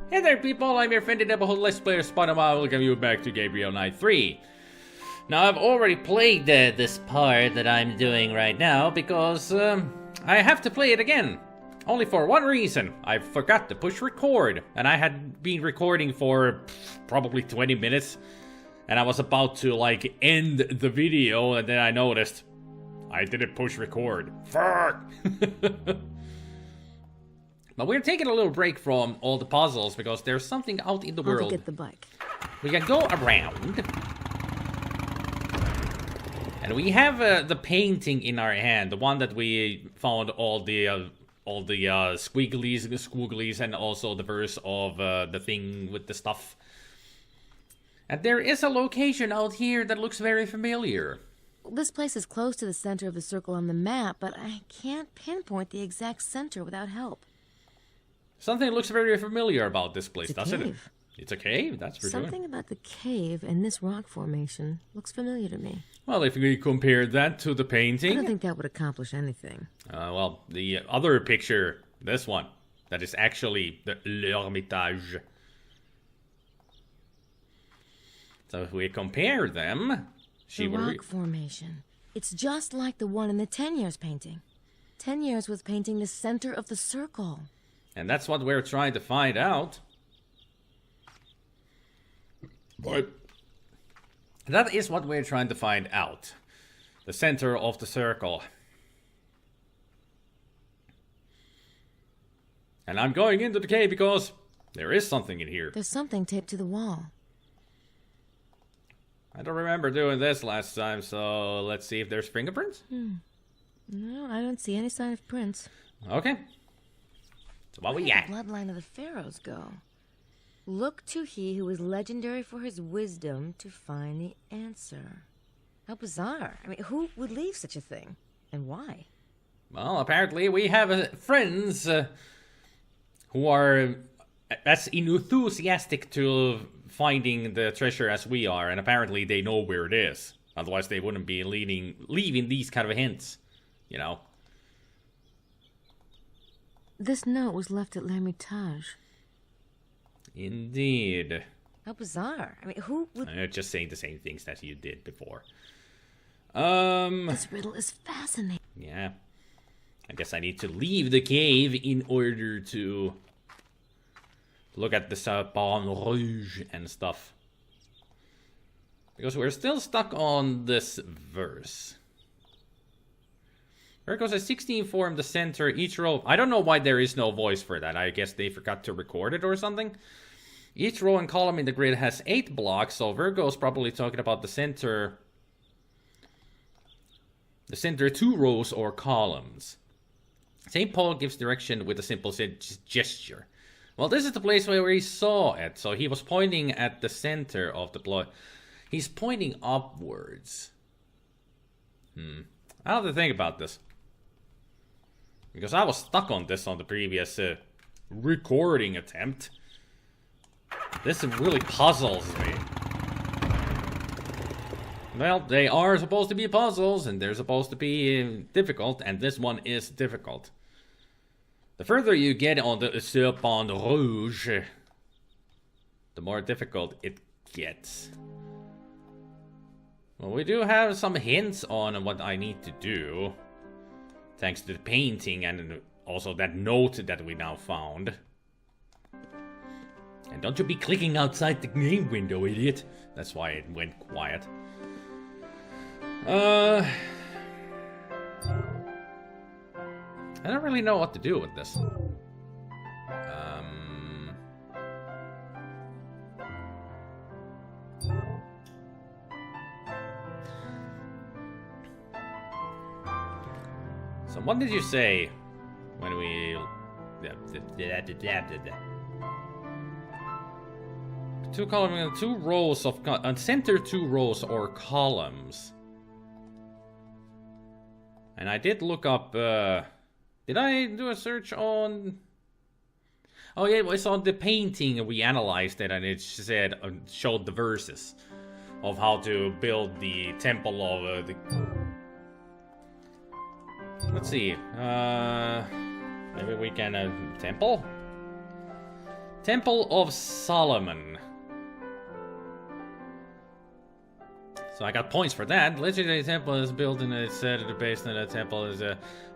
Hey there people, I'm your friendly neighborhood Let's Player SpiderMwa. Welcome you back to Gabriel Night 3. Now I've already played this part that I'm doing right now because I have to play it again. Only for one reason. I forgot to push record and I had been recording for probably 20 minutes and I was about to like end the video and then I noticed I didn't push record. Fuck! But we're taking a little break from all the puzzles because there's something out in the world. I'll get the bike. We can go around. And we have the painting in our hand, the one that we found all the squigglies, and also the verse of the thing with the stuff. And there is a location out here that looks very familiar. This place is close to the center of the circle on the map, but I can't pinpoint the exact center without help. Something looks very familiar about this place, doesn't it? It's a cave, that's for sure. Something about the cave and this rock formation looks familiar to me. Well, if we compare that to the painting... I don't think that would accomplish anything. Well, the other picture, this one, that is actually the L'Hermitage. So if we compare them... The rock formation. It's just like the one in the 10 Years painting. 10 Years was painting the center of the circle. And that's what we're trying to find out. But that is what we're trying to find out. The center of the circle. And I'm going into the cave because there is something in here. There's something taped to the wall. I don't remember doing this last time, so let's see if there's fingerprints. No, I don't see any sign of prints. Okay. So what we got? Where did the bloodline of the pharaohs go? Look to he who is legendary for his wisdom to find the answer. How bizarre. I mean, who would leave such a thing? And why? Well, apparently we have friends who are as enthusiastic to finding the treasure as we are, and apparently they know where it is. Otherwise they wouldn't be leaving these kind of hints, you know. This note was left at L'Hermitage. Indeed. How bizarre. I mean, who would... I'm just saying the same things that you did before. This riddle is fascinating. Yeah. I guess I need to leave the cave in order to look at the Serpent Rouge and stuff. Because we're still stuck on this verse. There goes a 16 form the center, each row. I don't know why there is no voice for that. I guess they forgot to record it or something. Each row and column in the grid has 8 blocks, so Virgo's probably talking about the center. The center 2 rows or columns. St. Paul gives direction with a simple gesture. Well, this is the place where he saw it, so he was pointing at the center of the block. He's pointing upwards. I have to think about this. Because I was stuck on this on the previous recording attempt. This really puzzles me. Well, they are supposed to be puzzles, and they're supposed to be difficult, and this one is difficult. The further you get on the Serpent Rouge, the more difficult it gets. Well, we do have some hints on what I need to do. Thanks to the painting and also that note that we now found. And don't you be clicking outside the game window, idiot. That's why it went quiet. I don't really know what to do with this. So what did you say when we... Two rows of... center 2 rows or columns. And I did look up... did I do a search on... Oh yeah, I saw the painting, we analyzed it, and it said, showed the verses of how to build the temple of the... Let's see, maybe we can, temple? Temple of Solomon. So I got points for that. Legendary temple is built in the set of the basement of the temple is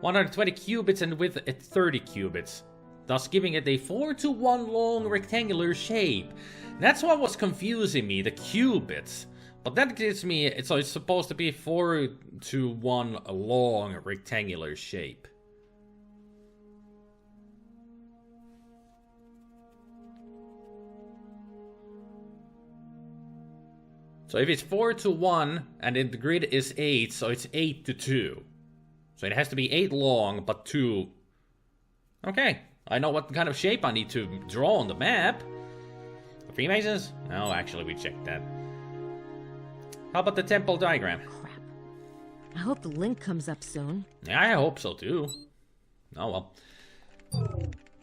120 cubits and width at 30 cubits. Thus giving it a 4:1 long rectangular shape. That's what was confusing me, the cubits. But that gives me, so it's supposed to be 4:1 long rectangular shape. So if it's 4:1 and then the grid is 8, so it's 8:2. So it has to be 8 long, but 2. Okay, I know what kind of shape I need to draw on the map. The Freemasons? No, actually we checked that. How about the temple diagram? Crap. I hope the link comes up soon. Yeah, I hope so too. Oh well.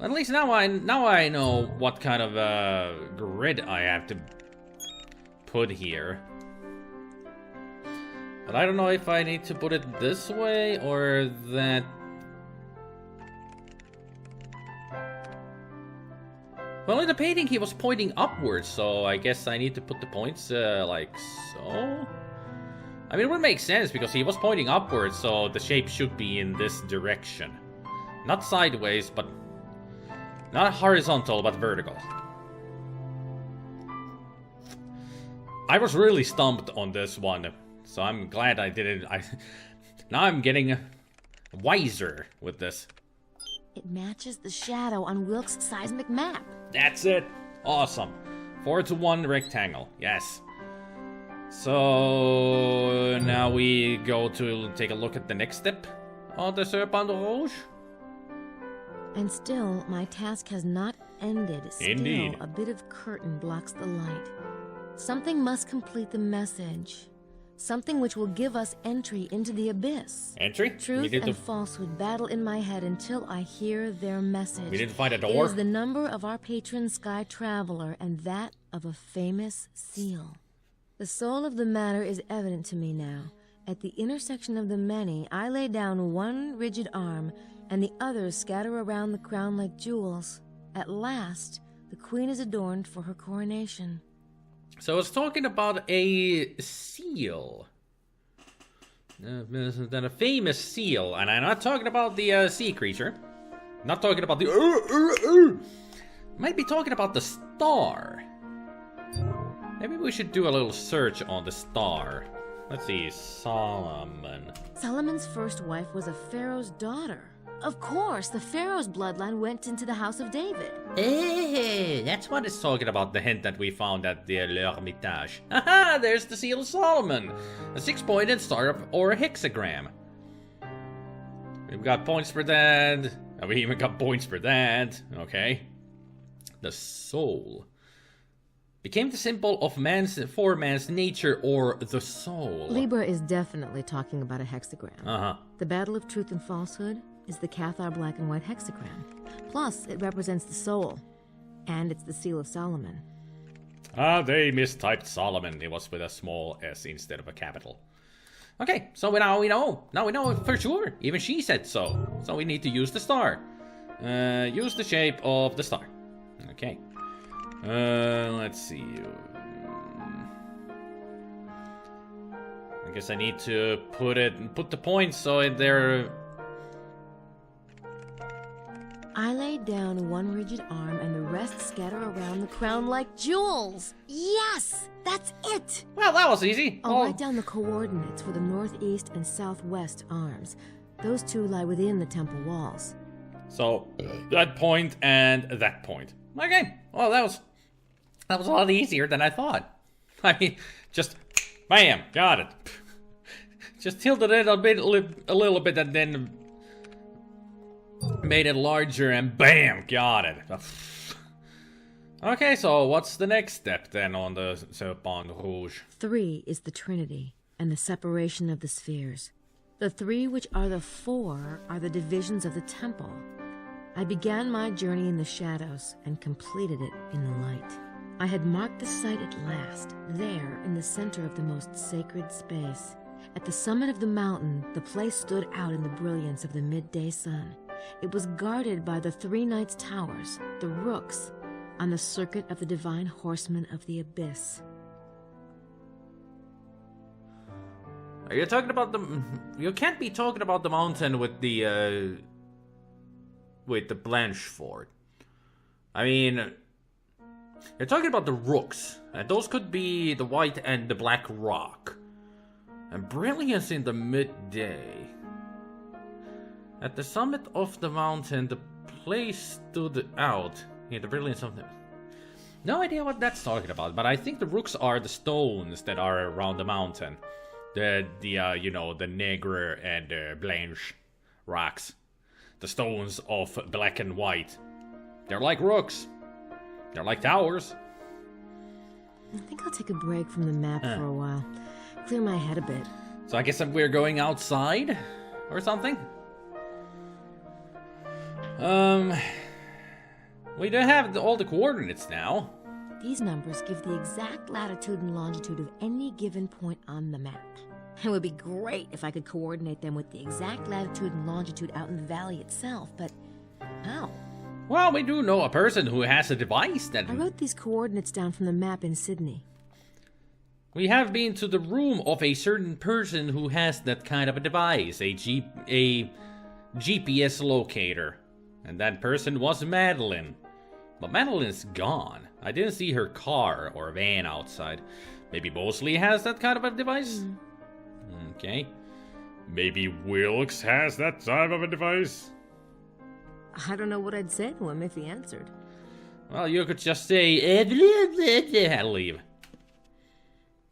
At least now I know what kind of grid I have to put here. But I don't know if I need to put it this way or that. Well, in the painting he was pointing upwards, so I guess I need to put the points like so. I mean, it would make sense because he was pointing upwards, so the shape should be in this direction. Not sideways, but not horizontal, but vertical. I was really stumped on this one, so I'm glad I did it. Now I'm getting wiser with this. It matches the shadow on Wilkes' seismic map. That's it. Awesome. 4:1 rectangle. Yes. So now we go to take a look at the next step of the Serpent Rouge. And still, my task has not ended. Still, Indeed. A bit of curtain blocks the light. Something must complete the message. Something which will give us entry into the abyss. Entry? Truth and falsehood battle in my head until I hear their message. We need to find a It door. is the number of our patron Sky Traveler and that of a famous seal. The soul of the matter is evident to me now. At the intersection of the many, I lay down one rigid arm, and the others scatter around the crown like jewels. At last, the queen is adorned for her coronation. So it's talking about a seal. Then a famous seal. And I'm not talking about the sea creature. Not talking about the... Might be talking about the star. Maybe we should do a little search on the star. Let's see, Solomon. Solomon's first wife was a pharaoh's daughter. Of course, the pharaoh's bloodline went into the house of David. Hey, that's what it's talking about, the hint that we found at the L'Hermitage. Haha, there's the Seal of Solomon. A 6-pointed star or a hexagram. We've got points for that. We even got points for that. Okay. The soul. Became the symbol of man's nature or the soul. Libra is definitely talking about a hexagram. Uh-huh. The battle of truth and falsehood is the Cathar black and white hexagram. Plus, it represents the soul. And it's the Seal of Solomon. Ah, they mistyped Solomon. It was with a small s instead of a capital. Okay, so now we know. Now we know for sure. Even she said so. So we need to use the star. Use the shape of the star. Okay. Let's see. I guess I need to put the points so they're... I lay down one rigid arm and the rest scatter around the crown like jewels. Yes, that's it. Well, that was easy. I'll write down the coordinates for the northeast and southwest arms. Those two lie within the temple walls. So, that point and that point. Okay, well, that was a lot easier than I thought. I mean, just, bam, got it. Just tilted it a little bit and then made it larger and bam, got it. Okay, so what's the next step then on the Serpent Rouge? 3 is the Trinity and the separation of the spheres. The 3 which are the 4 are the divisions of the temple. I began my journey in the shadows and completed it in the light. I had marked the site at last, there in the center of the most sacred space. At the summit of the mountain, the place stood out in the brilliance of the midday sun. It was guarded by the 3 knights' towers, the rooks, on the circuit of the divine horsemen of the abyss. Are you talking about the... You can't be talking about the mountain with the Blancheford. I mean... You're talking about the rooks. And those could be the white and the black rock. And brilliance in the midday. At the summit of the mountain, the place stood out. Yeah, the brilliance of the... No idea what that's talking about, but I think the rooks are the stones that are around the mountain. The Negre and Blanche rocks. The stones of black and white. They're like rooks. They're like towers. I think I'll take a break from the map for a while. Clear my head a bit. So I guess we're going outside? Or something? We don't have all the coordinates now. These numbers give the exact latitude and longitude of any given point on the map. It would be great if I could coordinate them with the exact latitude and longitude out in the valley itself, but how? Well, we do know a person who has a device that... I wrote these coordinates down from the map in Sydney. We have been to the room of a certain person who has that kind of a device, a GPS locator. And that person was Madeline. But Madeline's gone. I didn't see her car or van outside. Maybe Mosley has that kind of a device? Okay. Maybe Wilkes has that type of a device? I don't know what I'd say to him if he answered. Well, you could just say, I'll leave.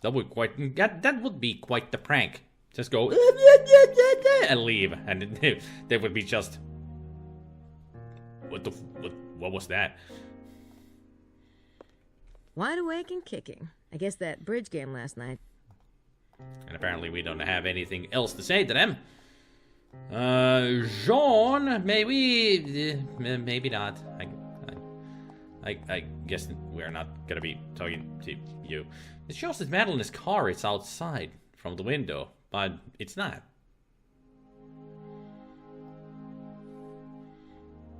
That would be quite the prank. Just go, and leave. And they would be just... What was that? Wide awake and kicking. I guess that bridge game last night. And apparently we don't have anything else to say to them. Jean, maybe not. I guess we're not gonna be talking to you. It shows that Madeline's car is outside from the window, but it's not.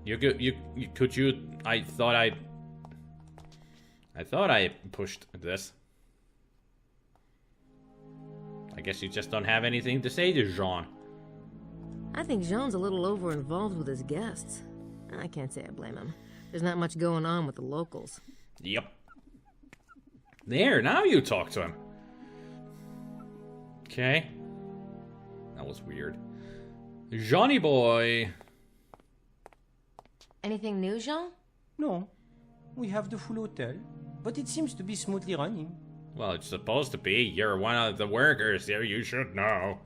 I thought I pushed this. I guess you just don't have anything to say to Jean. I think Jean's a little over-involved with his guests. I can't say I blame him. There's not much going on with the locals. Yep. There, now you talk to him. Okay. That was weird. Johnny boy. Anything new, Jean? No. We have the full hotel, but it seems to be smoothly running. Well, it's supposed to be. You're one of the workers here. You should know.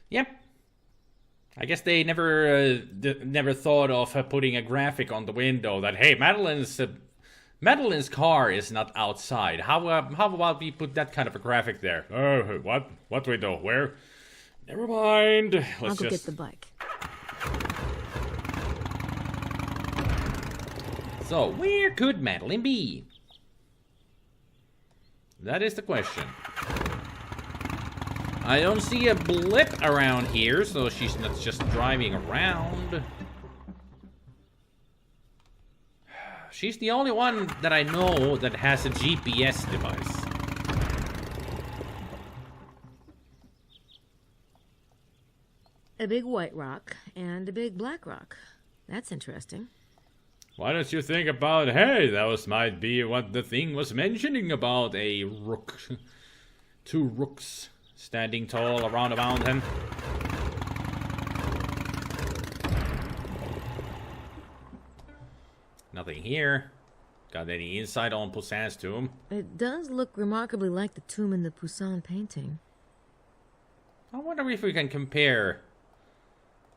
Yep. I guess they never thought of putting a graphic on the window that, hey, Madeline's car is not outside. How about we put that kind of a graphic there? Oh, what window? Where? Never mind. I'll go get the bike. So, where could Madeline be? That is the question. I don't see a blip around here, so she's not just driving around. She's the only one that I know that has a GPS device. A big white rock and a big black rock. That's interesting. Why don't you think about, hey, that might be what the thing was mentioning about a rook. Two rooks standing tall around a mountain. Nothing here. Got any insight on Poussin's tomb? It does look remarkably like the tomb in the Poussin painting. I wonder if we can compare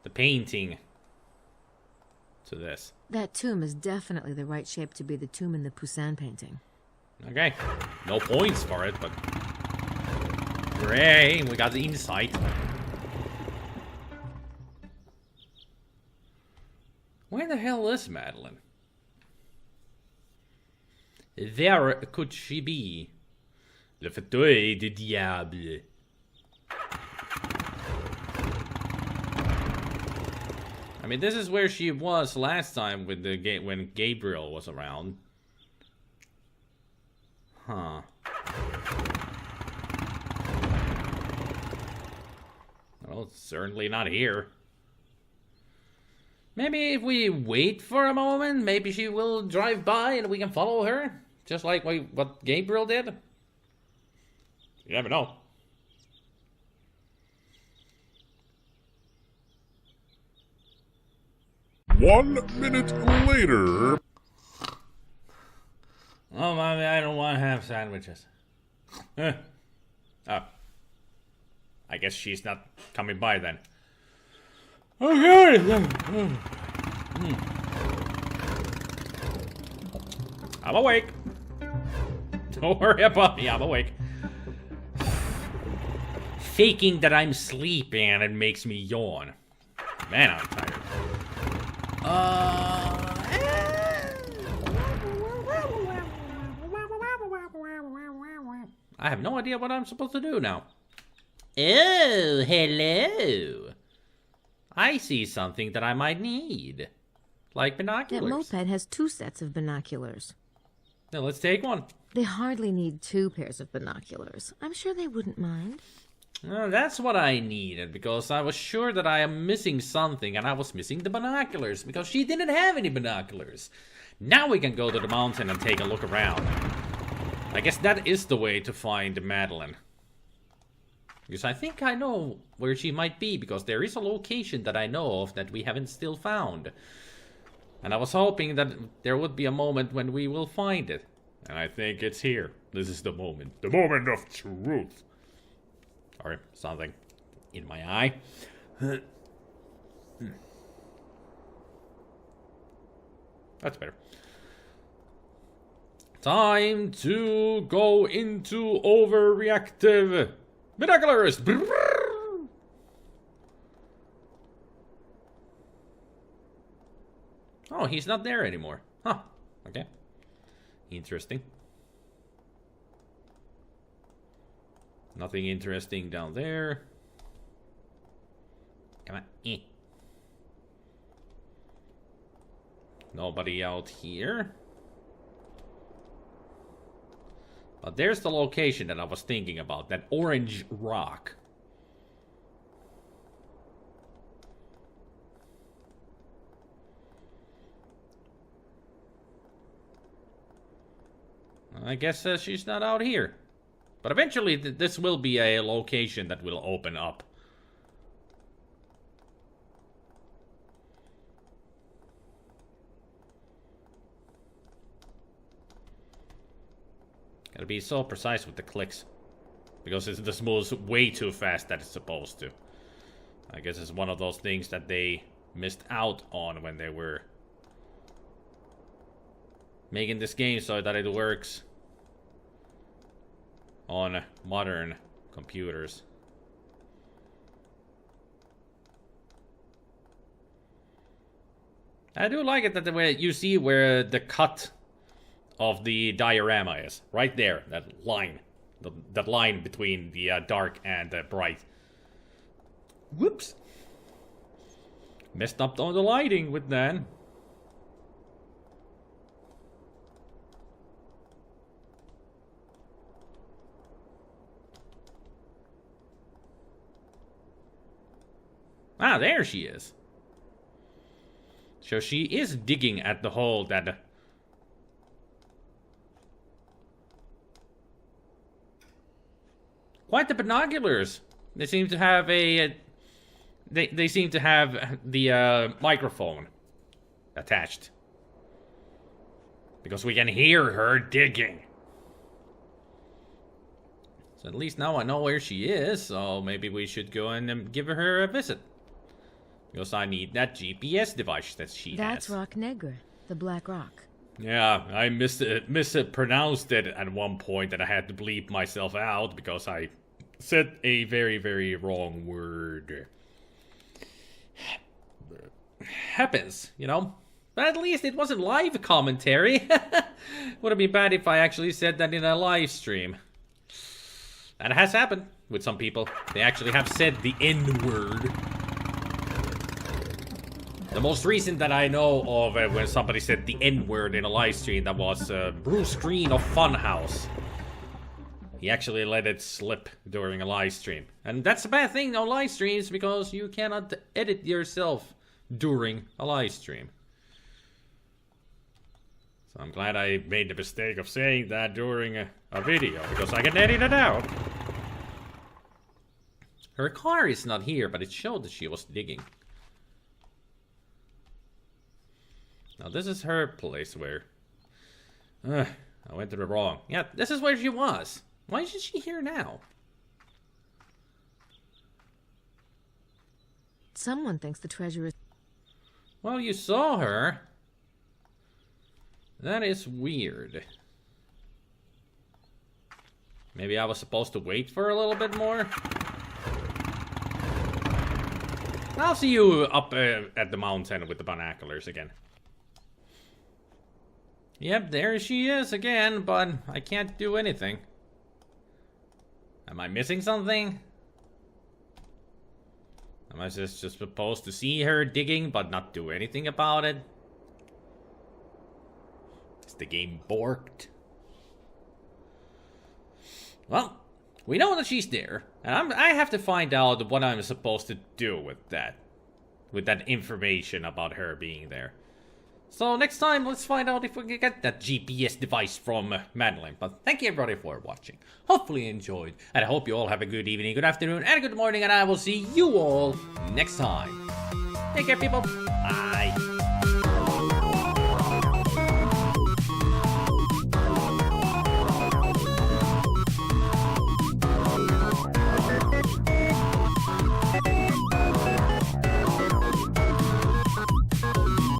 the painting to this. That tomb is definitely the right shape to be the tomb in the Poussin painting. Okay. No points for it, but... Hooray, we got the insight. Where the hell is Madeline? Where could she be? Le fauteuil du diable. I mean, this is where she was last time with the when Gabriel was around. Huh. Well, it's certainly not here. Maybe if we wait for a moment, maybe she will drive by and we can follow her. Just like what Gabriel did. You never know. One minute later. Oh, mommy, I don't want to have sandwiches. Oh. I guess she's not coming by then. Okay. I'm awake. Don't worry about me, I'm awake. Faking that I'm sleeping and it makes me yawn. Man, I'm tired. I have no idea what I'm supposed to do now. Oh, hello. I see something that I might need. Like binoculars. That moped has 2 sets of binoculars. Now let's take one. They hardly need 2 pairs of binoculars. I'm sure they wouldn't mind. That's what I needed, because I was sure that I am missing something, and I was missing the binoculars, because she didn't have any binoculars. Now we can go to the mountain and take a look around. I guess that is the way to find Madeline. Because I think I know where she might be, because there is a location that I know of that we haven't still found. And I was hoping that there would be a moment when we will find it. And I think it's here. This is the moment. The moment of truth. Or something in my eye. That's better. Time to go into overreactive binoculars. Oh, he's not there anymore. Huh. Okay. Interesting. Nothing interesting down there. Come on. Nobody out here. But there's the location that I was thinking about. That orange rock. I guess she's not out here. But eventually this will be a location that will open up. Gotta be so precise with the clicks. Because this moves way too fast that it's supposed to. I guess it's one of those things that they missed out on when they were making this game so that it works on modern computers. I do like it that the way you see where the cut of the diorama is. Right there, that line. That line between the dark and the bright. Whoops. Messed up on the lighting with that. Ah, there she is. So she is digging at the hole that... Quite the binoculars. They seem to have a... They seem to have the microphone attached. Because we can hear her digging. So at least now I know where she is, so maybe we should go and give her a visit. Because I need that GPS device that she has. That's Rock Negra, the Black Rock. Yeah, I mispronounced it at one point and I had to bleep myself out because I said a very, very wrong word. Happens, you know? But at least it wasn't live commentary. Would have been bad if I actually said that in a live stream. That has happened with some people. They actually have said the N-word. The most recent that I know of when somebody said the N-word in a live stream, that was Bruce Green of Funhouse. He actually let it slip during a live stream. And that's a bad thing on live streams, because you cannot edit yourself during a live stream. So I'm glad I made the mistake of saying that during a video, because I can edit it out. Her car is not here, but it showed that she was digging. Now this is her place where... I went to the wrong. Yeah, this is where she was. Why is she here now? Someone thinks the treasure is... Well, you saw her. That is weird. Maybe I was supposed to wait for a little bit more? I'll see you up at the mountain with the binoculars again. Yep, there she is again, but I can't do anything. Am I missing something? Am I just supposed to see her digging but not do anything about it? Is the game borked? Well, we know that she's there, and I have to find out what I'm supposed to do with that information about her being there. So next time, let's find out if we can get that GPS device from Madeline. But thank you everybody for watching. Hopefully you enjoyed, and I hope you all have a good evening, good afternoon, and a good morning, and I will see you all next time. Take care, people. Bye.